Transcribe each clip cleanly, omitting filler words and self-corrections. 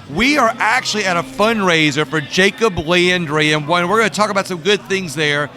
We are actually at a fundraiser for Jacob Landry, and we're going to talk about some good things there.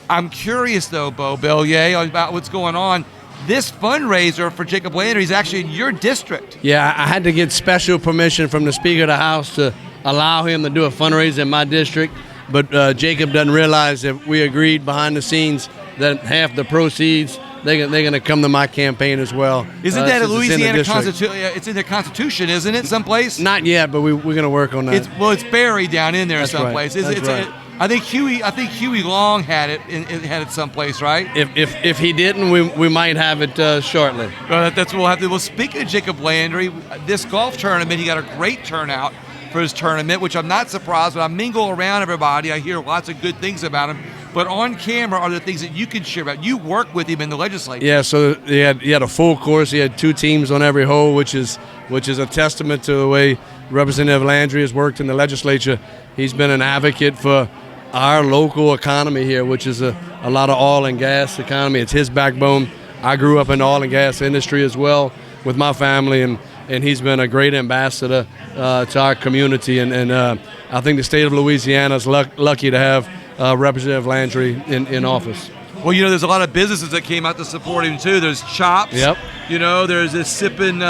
I'm curious, though, Beau Beaullieu, about what's going on. This fundraiser for Jacob Landry is actually in your district. Yeah, I had to get special permission from the Speaker of the House to allow him to do a fundraiser in my district, but Jacob doesn't realize that we agreed behind the scenes that half the proceeds, they're going to come to my campaign as well. Isn't that a Louisiana Constitution? It's in the Constitution, isn't it, someplace? Not yet, but we're going to work on that. It's buried down in there someplace. Right. I think Huey Long had it someplace, right? If he didn't, we might have it shortly. That's what we'll have to. Well, speaking of Jacob Landry, this golf tournament, he got a great turnout for his tournament, which I'm not surprised. When I mingle around everybody, I hear lots of good things about him. But on camera are the things that you can share about. You work with him in the legislature. Yeah, so he had a full course. He had 2 teams on every hole, which is a testament to the way Representative Landry has worked in the legislature. He's been an advocate for our local economy here, which is a lot of oil and gas economy. It's his backbone. I grew up in the oil and gas industry as well with my family, and he's been a great ambassador to our community. And I think the state of Louisiana is lucky to have Representative Landry in office. Well, there's a lot of businesses that came out to support him too. There's Chops. Yep. There's this Sippin'.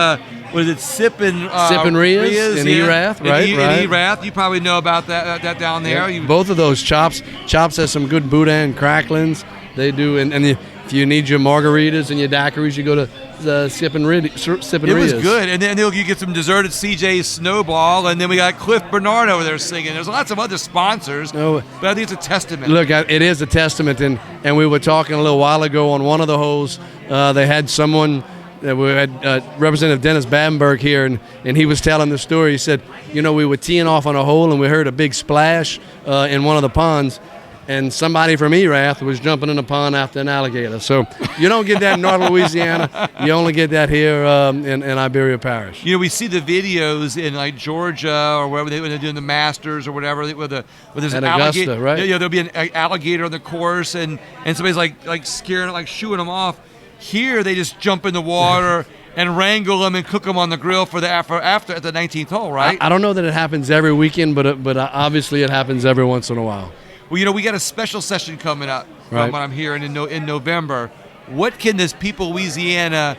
Sippin' Riaz in Erath, right? In Erath. You probably know about that down there. Yeah. Both of those Chops has some good boudin cracklings. They do, and if you need your margaritas and your daiquiris, you go to the Sippin' Riaz. It was good, and then you get some dessert at CJ's Snowball, and then we got Cliff Bernard over there singing. There's lots of other sponsors, but I think it's a testament. Look, it is a testament, and we were talking a little while ago on one of the holes. They had someone. We had Representative Dennis Babenberg here, and he was telling the story. He said, we were teeing off on a hole, and we heard a big splash in one of the ponds, and somebody from Erath was jumping in the pond after an alligator. So you don't get that in North Louisiana. You only get that here in Iberia Parish. We see the videos in like Georgia or wherever when they're doing the Masters or whatever, where there's an alligator, right? Yeah, there'll be an alligator on the course, and somebody's like scaring it, like shooing them off. Here they just jump in the water and wrangle them and cook them on the grill for after at the 19th hole, right? I don't know that it happens every weekend, but obviously it happens every once in a while. Well, we got a special session coming up from what I'm hearing in November. What can this people of Louisiana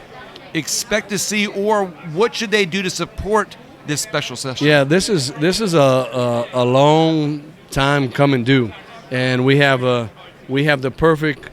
expect to see, or what should they do to support this special session? Yeah, this is a long time coming due, and we have the perfect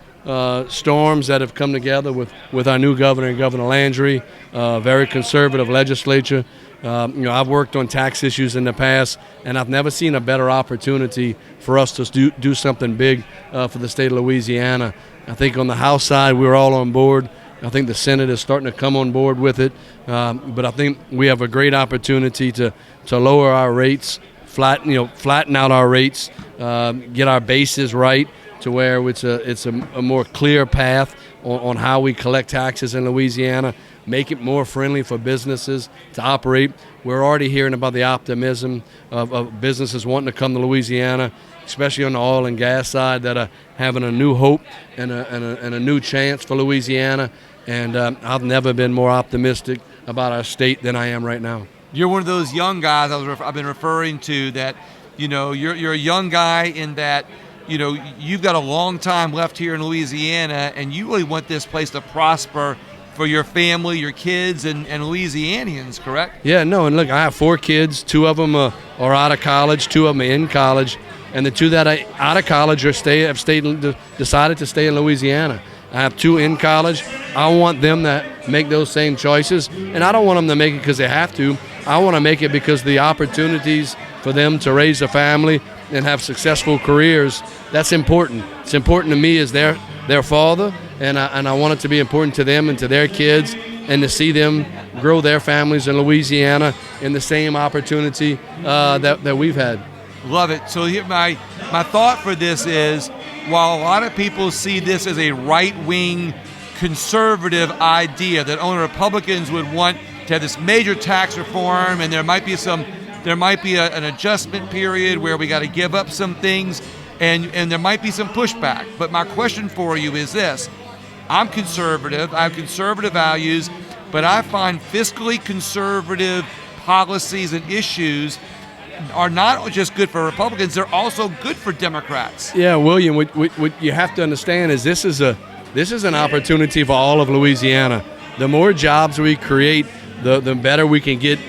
storms that have come together with our new governor, Governor Landry, very conservative legislature. I've worked on tax issues in the past, and I've never seen a better opportunity for us to do something big for the state of Louisiana. I think on the House side, we're all on board. I think the Senate is starting to come on board with it. But I think we have a great opportunity to lower our rates, flatten out our rates, get our bases right, to where it's a more clear path on how we collect taxes in Louisiana, make it more friendly for businesses to operate. We're already hearing about the optimism of businesses wanting to come to Louisiana, especially on the oil and gas side, that are having a new hope and a new chance for Louisiana. And I've never been more optimistic about our state than I am right now. You're one of those young guys I've been referring to that, you're a young guy in that, you've got a long time left here in Louisiana, and you really want this place to prosper for your family, your kids, and Louisianians, correct? Yeah, no, and look, I have 4 kids. 2 of them are out of college, 2 of them are in college, and the 2 that are out of college have decided to stay in Louisiana. I have 2 in college. I want them to make those same choices, and I don't want them to make it because they have to. I want to make it because the opportunities for them to raise a family and have successful careers, that's important. It's important to me as their father, and I want it to be important to them and to their kids, and to see them grow their families in Louisiana in the same opportunity that we've had. Love it. So here, my thought for this is, while a lot of people see this as a right-wing conservative idea that only Republicans would want to have this major tax reform, and there might be an adjustment period where we got to give up some things, and there might be some pushback. But my question for you is this: I'm conservative. I have conservative values, but I find fiscally conservative policies and issues are not just good for Republicans, they're also good for Democrats. Yeah, William, what you have to understand is this is an opportunity for all of Louisiana. The more jobs we create, the better we can get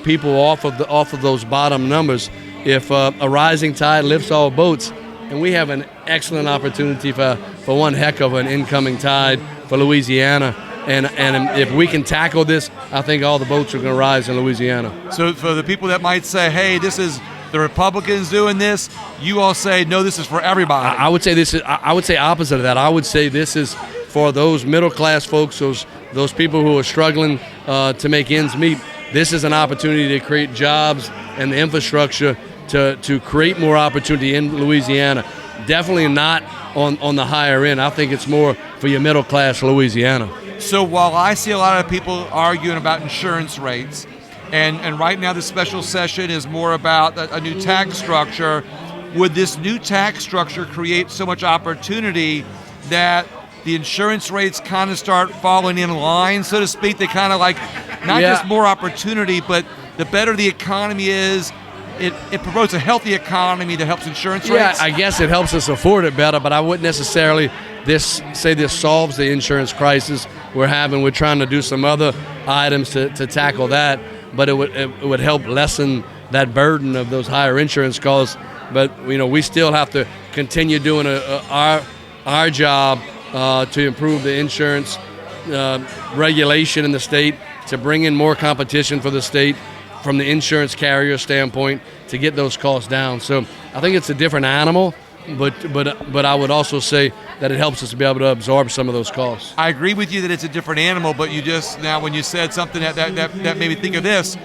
people off of those bottom numbers. If a rising tide lifts all boats, and we have an excellent opportunity for one heck of an incoming tide for Louisiana. And if we can tackle this, I think all the boats are going to rise in Louisiana. So for the people that might say, hey, this is the Republicans doing this, you all say, no, this is for everybody. I would say this is. I would say opposite of that. I would say this is for those middle class folks, those people who are struggling to make ends meet. This is an opportunity to create jobs and the infrastructure to create more opportunity in Louisiana. Definitely not on the higher end. I think it's more for your middle class Louisiana. So while I see a lot of people arguing about insurance rates, and right now the special session is more about a new tax structure, would this new tax structure create so much opportunity that the insurance rates kind of start falling in line, so to speak? They kind of like, not just more opportunity, but the better the economy is, it promotes a healthy economy that helps insurance rates? Yeah, I guess it helps us afford it better, but I wouldn't necessarily say this solves the insurance crisis we're having. We're trying to do some other items to tackle that, but it would help lessen that burden of those higher insurance costs. But we still have to continue doing our job to improve the insurance regulation in the state, to bring in more competition for the state from the insurance carrier standpoint, to get those costs down. So I think it's a different animal, but I would also say that it helps us to be able to absorb some of those costs. I agree with you that it's a different animal, but you just now, when you said something that made me think of this,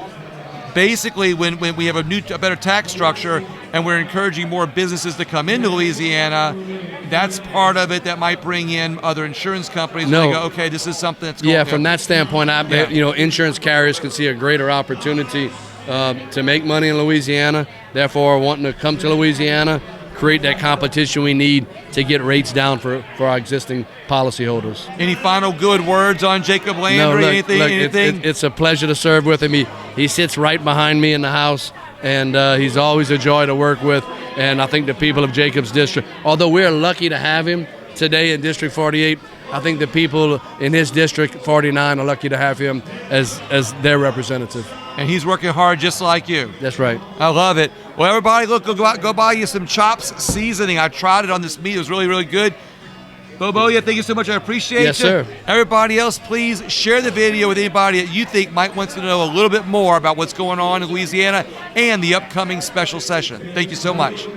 basically when we have a better tax structure and we're encouraging more businesses to come into Louisiana, that's part of it that might bring in other insurance companies. No. They go, okay, this is something that's going from that standpoint, insurance carriers can see a greater opportunity to make money in Louisiana, therefore wanting to come to Louisiana, create that competition we need to get rates down for our existing policyholders. Any final good words on Jacob Landry? Anything? It's a pleasure to serve with him. He sits right behind me in the House, and he's always a joy to work with. And I think the people of Jacob's district, although we're lucky to have him today in District 48, I think the people in his District 49 are lucky to have him as their representative. And he's working hard just like you. That's right. I love it. Well, everybody, look, go buy you some Chops seasoning. I tried it on this meat. It was really, really good. Beau Beaullieu, thank you so much. I appreciate Yes, you. sir. Everybody else, please share the video with anybody that you think might want to know a little bit more about what's going on in Louisiana and the upcoming special session. Thank you so much.